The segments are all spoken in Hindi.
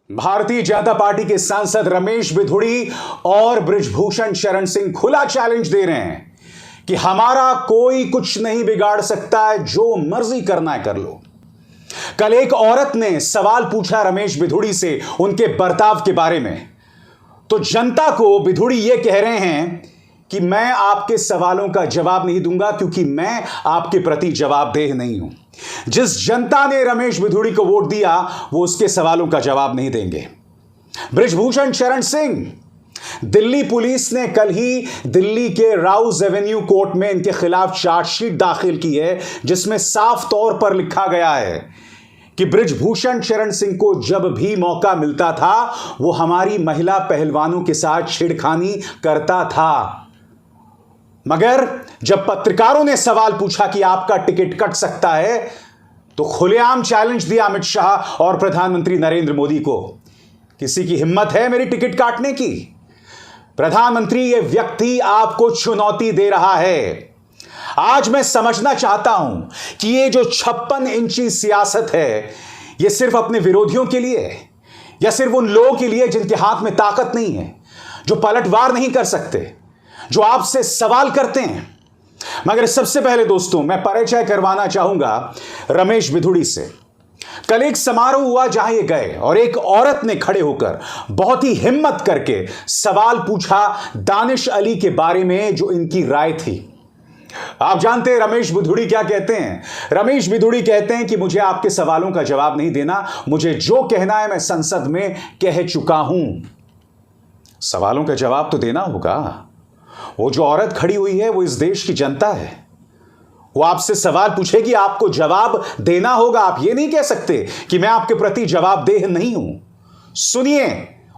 भारतीय जनता पार्टी के सांसद रमेश बिधूड़ी और बृजभूषण शरण सिंह खुला चैलेंज दे रहे हैं कि हमारा कोई कुछ नहीं बिगाड़ सकता है, जो मर्जी करना है कर लो। कल एक औरत ने सवाल पूछा रमेश बिधूड़ी से उनके बर्ताव के बारे में, तो जनता को बिधूड़ी यह कह रहे हैं कि मैं आपके सवालों का जवाब नहीं दूंगा क्योंकि मैं आपके प्रति जवाबदेह नहीं हूं। जिस जनता ने रमेश बिधूड़ी को वोट दिया वो उसके सवालों का जवाब नहीं देंगे। बृजभूषण शरण सिंह, दिल्ली पुलिस ने कल ही दिल्ली के राउज एवेन्यू कोर्ट में इनके खिलाफ चार्जशीट दाखिल की है, जिसमें साफ तौर पर लिखा गया है कि बृजभूषण शरण सिंह को जब भी मौका मिलता था वो हमारी महिला पहलवानों के साथ छेड़खानी करता था। मगर जब पत्रकारों ने सवाल पूछा कि आपका टिकट कट सकता है, तो खुलेआम चैलेंज दिया अमित शाह और प्रधानमंत्री नरेंद्र मोदी को। किसी की हिम्मत है मेरी टिकट काटने की? प्रधानमंत्री, ये व्यक्ति आपको चुनौती दे रहा है। आज मैं समझना चाहता हूं कि ये जो 56 इंची सियासत है, ये सिर्फ अपने विरोधियों के लिए है या सिर्फ उन लोगों के लिए जिनके हाथ में ताकत नहीं है, जो पलटवार नहीं कर सकते, जो आपसे सवाल करते हैं। मगर सबसे पहले दोस्तों, मैं परिचय करवाना चाहूंगा रमेश बिधूड़ी से। कल एक समारोह हुआ जहां ये गए और एक औरत ने खड़े होकर बहुत ही हिम्मत करके सवाल पूछा दानिश अली के बारे में, जो इनकी राय थी। आप जानते हैं रमेश बिधूड़ी क्या कहते हैं? रमेश बिधूड़ी कहते हैं कि मुझे आपके सवालों का जवाब नहीं देना, मुझे जो कहना है मैं संसद में कह चुका हूं। सवालों का जवाब तो देना होगा। वो जो औरत खड़ी हुई है वो इस देश की जनता है। वो आपसे सवाल पूछेगी, आपको जवाब देना होगा। आप ये नहीं कह सकते कि मैं आपके प्रति जवाबदेह नहीं हूं। सुनिए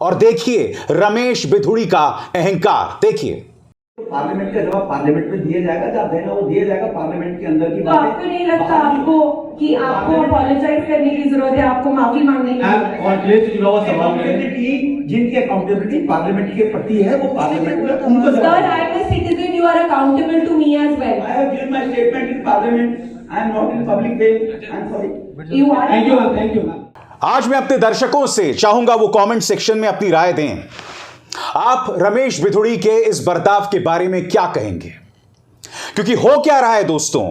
और देखिए रमेश बिधूड़ी का अहंकार। देखिए। पार्लियामेंट का जवाब पार्लियामेंट में दिया जाएगा, जब देना वो दिया जाएगा पार्लियामेंट के अंदर की तो आपको नहीं लगता आपको कि आपको अपोलोजाइज करने की जरूरत है, आपको माफी मांगने की जरूरत है? जिनकी अकाउंटेबिलिटी पार्लियामेंट के प्रति है वो पार्लियामेंट में उनको Sir, I am a citizen. You are accountable to me as well. I have given my statement in parliament. I am not in public way. I am sorry. You are. Thank you. आज मैं अपने दर्शकों से चाहूंगा वो कमेंट सेक्शन में अपनी राय दें। आप रमेश बिधूड़ी के इस बर्ताव के बारे में क्या कहेंगे? क्योंकि हो क्या रहा है दोस्तों,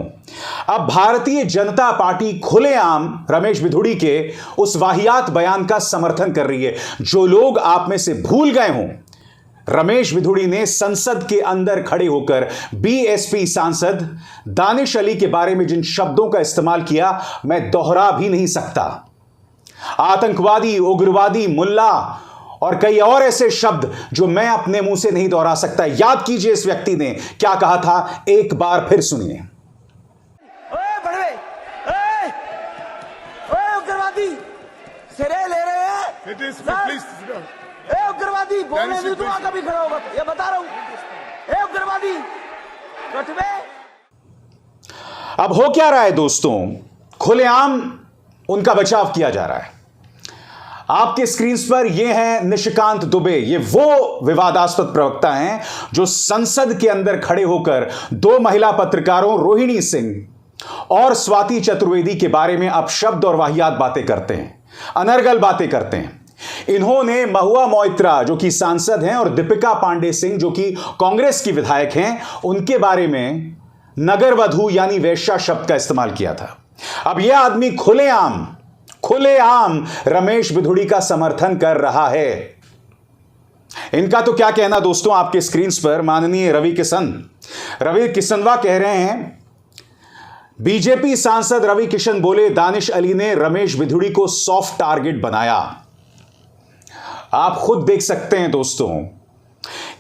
अब भारतीय जनता पार्टी खुलेआम रमेश बिधूड़ी के उस वाहियात बयान का समर्थन कर रही है। जो लोग आप में से भूल गए हों, रमेश बिधूड़ी ने संसद के अंदर खड़े होकर बीएसपी सांसद दानिश अली के बारे में जिन शब्दों का इस्तेमाल किया, मैं दोहरा भी नहीं सकता। आतंकवादी, उग्रवादी, मुल्ला और कई और ऐसे शब्द जो मैं अपने मुंह से नहीं दोहरा सकता। याद कीजिए इस व्यक्ति ने क्या कहा था, एक बार फिर सुनिए। उग्रवादी सिरे ले रहे हैं, उग्रवादी बोलने में तो कभी खड़ा होगा, ये बता रहा हूं। उग्रवादी अब हो क्या रहा है दोस्तों, खुलेआम उनका बचाव किया जा रहा है। आपके स्क्रीन पर ये हैं निशिकांत दुबे। ये वो विवादास्पद प्रवक्ता हैं जो संसद के अंदर खड़े होकर दो महिला पत्रकारों रोहिणी सिंह और स्वाति चतुर्वेदी के बारे में अपशब्द और वाहियात बातें करते हैं, अनर्गल बातें करते हैं। इन्होंने महुआ मोइत्रा जो कि सांसद हैं और दीपिका पांडे सिंह जो कि कांग्रेस की विधायक हैं, उनके बारे में नगर वधू यानी वेश्या शब्द का इस्तेमाल किया था। अब यह आदमी खुलेआम रमेश बिधूड़ी का समर्थन कर रहा है। इनका तो क्या कहना दोस्तों, आपके स्क्रीन पर माननीय रवि किशनवा कह रहे हैं। बीजेपी सांसद रवि किशन बोले, दानिश अली ने रमेश बिधूड़ी को सॉफ्ट टारगेट बनाया। आप खुद देख सकते हैं दोस्तों,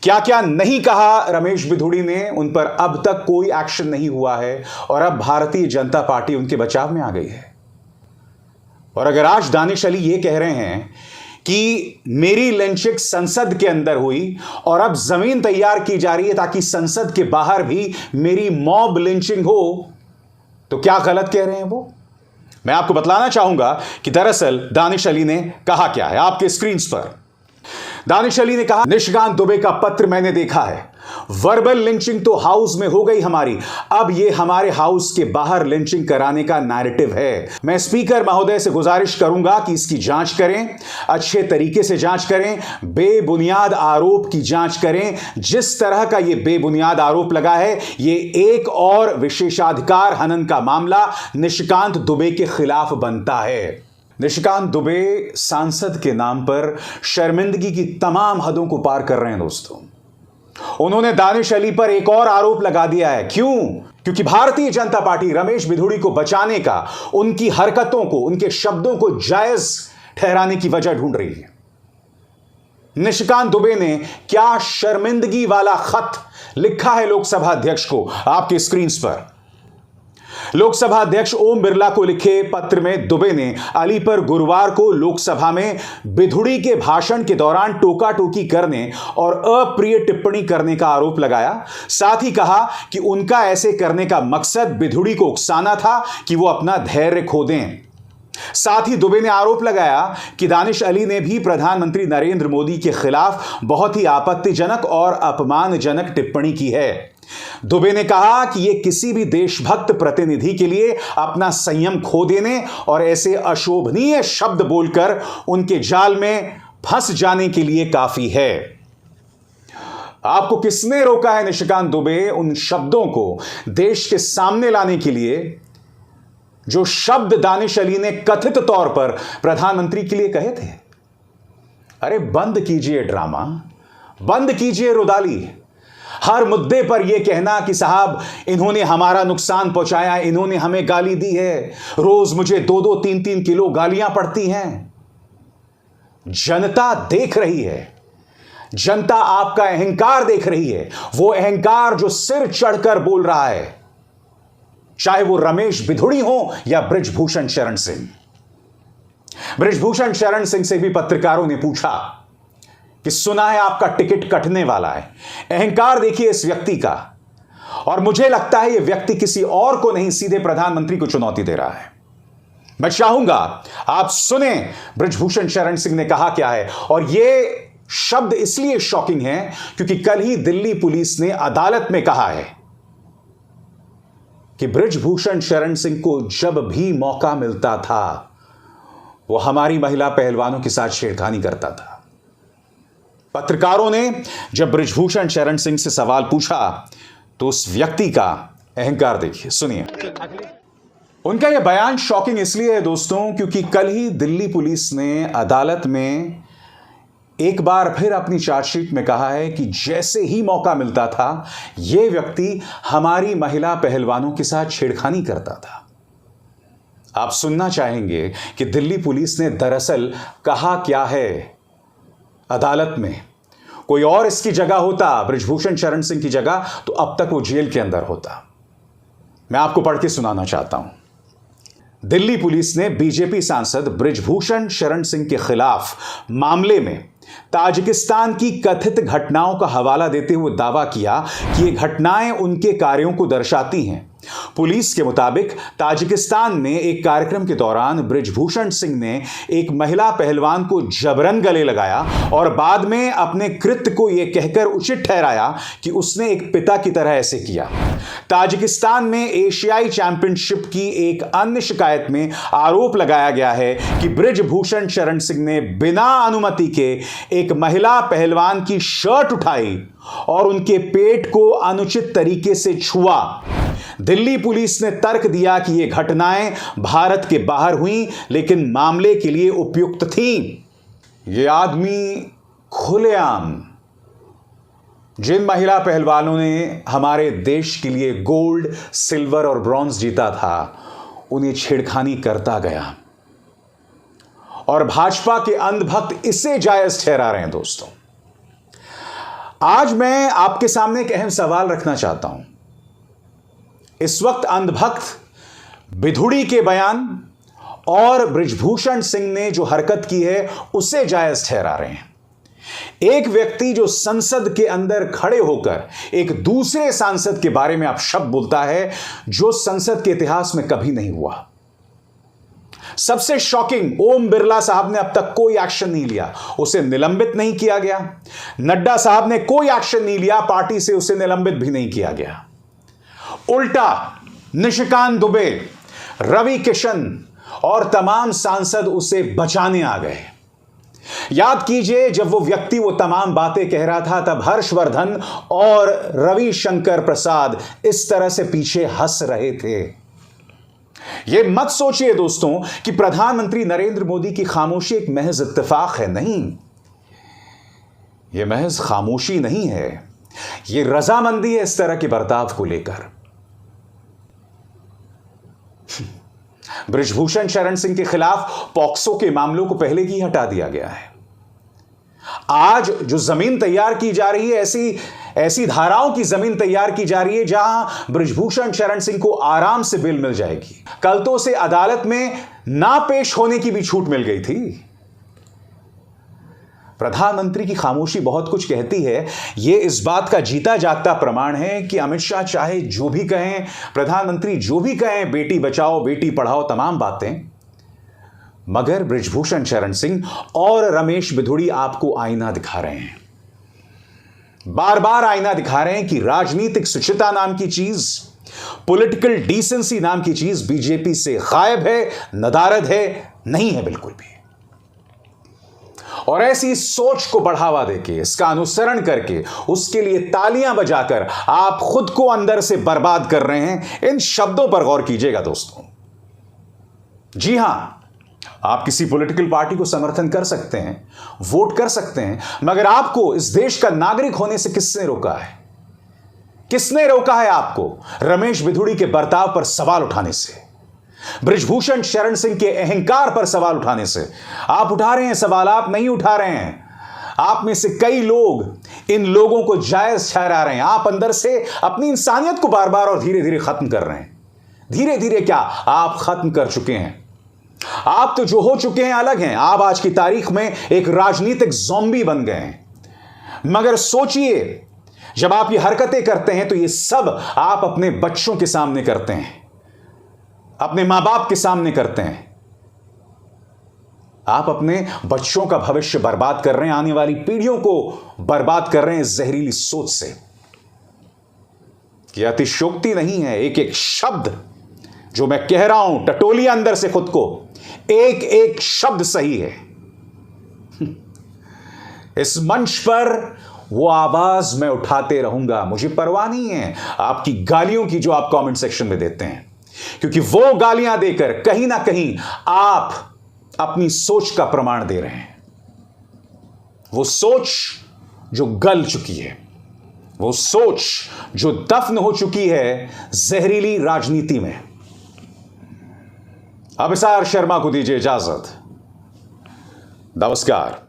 क्या क्या नहीं कहा रमेश बिधूड़ी ने। उन पर अब तक कोई एक्शन नहीं हुआ है और अब भारतीय जनता पार्टी उनके बचाव में आ गई है। और अगर आज दानिश अली ये कह रहे हैं कि मेरी लिंचिंग संसद के अंदर हुई और अब जमीन तैयार की जा रही है ताकि संसद के बाहर भी मेरी मॉब लिंचिंग हो, तो क्या गलत कह रहे हैं वो? मैं आपको बतलाना चाहूंगा कि दरअसल दानिश अली ने कहा क्या है। आपके स्क्रीन पर दानिश अली ने कहा, निशिकांत दुबे का पत्र मैंने देखा है। वर्बल लिंचिंग तो हाउस में हो गई हमारी, अब यह हमारे हाउस के बाहर लिंचिंग कराने का नैरेटिव है। मैं स्पीकर महोदय से गुजारिश करूंगा कि इसकी जांच करें, अच्छे तरीके से जांच करें, बेबुनियाद आरोप की जांच करें। जिस तरह का यह बेबुनियाद आरोप लगा है, यह एक और विशेषाधिकार हनन का मामला निशिकांत दुबे के खिलाफ बनता है। निशिकांत दुबे सांसद के नाम पर शर्मिंदगी की तमाम हदों को पार कर रहे हैं दोस्तों। उन्होंने दानिश अली पर एक और आरोप लगा दिया है। क्यों? क्योंकि भारतीय जनता पार्टी रमेश बिधूड़ी को बचाने का, उनकी हरकतों को, उनके शब्दों को जायज ठहराने की वजह ढूंढ रही है। निशिकांत दुबे ने क्या शर्मिंदगी वाला खत लिखा है लोकसभा अध्यक्ष को, आपकी स्क्रीन पर। लोकसभा अध्यक्ष ओम बिरला को लिखे पत्र में दुबे ने अली पर गुरुवार को लोकसभा में बिधूड़ी के भाषण के दौरान टोका टोकी करने और अप्रिय टिप्पणी करने का आरोप लगाया। साथ ही कहा कि उनका ऐसे करने का मकसद बिधूड़ी को उकसाना था कि वो अपना धैर्य खो दें। साथ ही दुबे ने आरोप लगाया कि दानिश अली ने भी प्रधानमंत्री नरेंद्र मोदी के खिलाफ बहुत ही आपत्तिजनक और अपमानजनक टिप्पणी की है। दुबे ने कहा कि यह किसी भी देशभक्त प्रतिनिधि के लिए अपना संयम खो देने और ऐसे अशोभनीय शब्द बोलकर उनके जाल में फंस जाने के लिए काफी है। आपको किसने रोका है निशिकांत दुबे उन शब्दों को देश के सामने लाने के लिए, जो शब्द दानिश अली ने कथित तौर पर प्रधानमंत्री के लिए कहे थे? अरे बंद कीजिए ड्रामा, बंद कीजिए रुदाली। हर मुद्दे पर यह कहना कि साहब इन्होंने हमारा नुकसान पहुंचाया, इन्होंने हमें गाली दी है, रोज मुझे 2-2, 3-3 किलो गालियां पड़ती हैं। जनता देख रही है, जनता आपका अहंकार देख रही है, वो अहंकार जो सिर चढ़कर बोल रहा है, चाहे वो रमेश बिधूड़ी हो या बृजभूषण शरण सिंह। बृजभूषण शरण सिंह से भी पत्रकारों ने पूछा कि सुना है आपका टिकट कटने वाला है। अहंकार देखिए इस व्यक्ति का, और मुझे लगता है यह व्यक्ति किसी और को नहीं, सीधे प्रधानमंत्री को चुनौती दे रहा है। मैं चाहूंगा आप सुने बृजभूषण शरण सिंह ने कहा क्या है। और यह शब्द इसलिए शॉकिंग है क्योंकि कल ही दिल्ली पुलिस ने अदालत में कहा है कि बृजभूषण शरण सिंह को जब भी मौका मिलता था वो हमारी महिला पहलवानों के साथ छेड़खानी करता था। पत्रकारों ने जब बृजभूषण शरण सिंह से सवाल पूछा तो उस व्यक्ति का अहंकार देखिए, सुनिए। उनका यह बयान शॉकिंग इसलिए है दोस्तों क्योंकि कल ही दिल्ली पुलिस ने अदालत में एक बार फिर अपनी चार्जशीट में कहा है कि जैसे ही मौका मिलता था यह व्यक्ति हमारी महिला पहलवानों के साथ छेड़खानी करता था। आप सुनना चाहेंगे कि दिल्ली पुलिस ने दरअसल कहा क्या है अदालत में। कोई और इसकी जगह होता, बृजभूषण शरण सिंह की जगह, तो अब तक वो जेल के अंदर होता। मैं आपको पढ़ के सुनाना चाहता हूं। दिल्ली पुलिस ने बीजेपी सांसद बृजभूषण शरण सिंह के खिलाफ मामले में ताजिकिस्तान की कथित घटनाओं का हवाला देते हुए दावा किया कि ये घटनाएं उनके कार्यों को दर्शाती हैं। पुलिस के मुताबिक ताजिकिस्तान में एक कार्यक्रम के दौरान बृजभूषण सिंह ने एक महिला पहलवान को जबरन गले लगाया और बाद में अपने कृत्य को यह कहकर उचित ठहराया कि उसने एक पिता की तरह ऐसे किया। ताजिकिस्तान में एशियाई चैंपियनशिप की एक अन्य शिकायत में आरोप लगाया गया है कि बृजभूषण शरण सिंह ने बिना अनुमति के एक महिला पहलवान की शर्ट उठाई और उनके पेट को अनुचित तरीके से छुआ। दिल्ली पुलिस ने तर्क दिया कि ये घटनाएं भारत के बाहर हुई लेकिन मामले के लिए उपयुक्त थीं। ये आदमी खुलेआम जिन महिला पहलवानों ने हमारे देश के लिए गोल्ड, सिल्वर और ब्रॉन्ज जीता था उन्हें छेड़खानी करता गया और भाजपा के अंधभक्त इसे जायज ठहरा रहे हैं। दोस्तों, आज मैं आपके सामने एक अहम सवाल रखना चाहता हूं। इस वक्त अंधभक्त बिधूड़ी के बयान और बृजभूषण सिंह ने जो हरकत की है उसे जायज ठहरा रहे हैं। एक व्यक्ति जो संसद के अंदर खड़े होकर एक दूसरे सांसद के बारे में आप शब्द बोलता है जो संसद के इतिहास में कभी नहीं हुआ। सबसे शॉकिंग, ओम बिरला साहब ने अब तक कोई एक्शन नहीं लिया, उसे निलंबित नहीं किया गया। नड्डा साहब ने कोई एक्शन नहीं लिया, पार्टी से उसे निलंबित भी नहीं किया गया। उल्टा निशिकांत दुबे, रवि किशन और तमाम सांसद उसे बचाने आ गए। याद कीजिए, जब वो व्यक्ति वो तमाम बातें कह रहा था, तब हर्षवर्धन और रविशंकर प्रसाद इस तरह से पीछे हंस रहे थे। यह मत सोचिए दोस्तों कि प्रधानमंत्री नरेंद्र मोदी की खामोशी एक महज इत्तेफाक है, नहीं, यह महज खामोशी नहीं है, यह रजामंदी है इस तरह के बर्ताव को लेकर। बृजभूषण शरण सिंह के खिलाफ पॉक्सो के मामलों को पहले ही हटा दिया गया है। आज जो जमीन तैयार की जा रही है, ऐसी धाराओं की जमीन तैयार की जा रही है जहां बृजभूषण शरण सिंह को आराम से बेल मिल जाएगी। कल तो उसे अदालत में ना पेश होने की भी छूट मिल गई थी। प्रधानमंत्री की खामोशी बहुत कुछ कहती है। यह इस बात का जीता जागता प्रमाण है कि अमित शाह चाहे जो भी कहें, प्रधानमंत्री जो भी कहें, बेटी बचाओ बेटी पढ़ाओ तमाम बातें, मगर बृजभूषण शरण सिंह और रमेश बिधूड़ी आपको आईना दिखा रहे हैं, बार बार आईना दिखा रहे हैं कि राजनीतिक शुचिता नाम की चीज, पॉलिटिकल डिसेंसी नाम की चीज बीजेपी से गायब है, नदारद है, नहीं है बिल्कुल भी। और ऐसी सोच को बढ़ावा देके, इसका अनुसरण करके, उसके लिए तालियां बजाकर आप खुद को अंदर से बर्बाद कर रहे हैं। इन शब्दों पर गौर कीजिएगा दोस्तों। जी हां, आप किसी पॉलिटिकल पार्टी को समर्थन कर सकते हैं, वोट कर सकते हैं, मगर आपको इस देश का नागरिक होने से किसने रोका है? किसने रोका है आपको रमेश बिधूड़ी के बर्ताव पर सवाल उठाने से, बृजभूषण शरण सिंह के अहंकार पर सवाल उठाने से? आप उठा रहे हैं सवाल, आप नहीं उठा रहे हैं। आप में से कई लोग इन लोगों को जायज ठहरा रहे हैं। आप अंदर से अपनी इंसानियत को बार बार और धीरे धीरे खत्म कर रहे हैं। धीरे धीरे क्या, आप खत्म कर चुके हैं। आप तो जो हो चुके हैं अलग हैं। आप आज की तारीख में एक राजनीतिक ज़ॉम्बी बन गए हैं। मगर सोचिए, जब आप ये हरकतें करते हैं तो ये सब आप अपने बच्चों के सामने करते हैं, अपने मां बाप के सामने करते हैं। आप अपने बच्चों का भविष्य बर्बाद कर रहे हैं, आने वाली पीढ़ियों को बर्बाद कर रहे हैं जहरीली सोच से। यह अतिशयोक्ति नहीं है। एक एक शब्द जो मैं कह रहा हूं, टटोलिए अंदर से खुद को, एक एक शब्द सही है। इस मंच पर वो आवाज मैं उठाते रहूंगा। मुझे परवाह नहीं है आपकी गालियों की जो आप कमेंट सेक्शन में देते हैं, क्योंकि वो गालियां देकर कहीं ना कहीं आप अपनी सोच का प्रमाण दे रहे हैं। वो सोच जो गल चुकी है, वो सोच जो दफन हो चुकी है जहरीली राजनीति में। अभिसार शर्मा को दीजिए इजाजत। नमस्कार।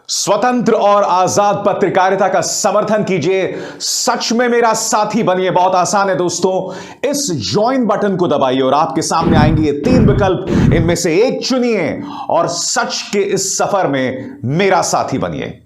स्वतंत्र और आजाद पत्रकारिता का समर्थन कीजिए, सच में मेरा साथी बनिए। बहुत आसान है दोस्तों, इस ज्वाइन बटन को दबाइए और आपके सामने आएंगे ये 3 विकल्प, इनमें से एक चुनिए और सच के इस सफर में मेरा साथी बनिए।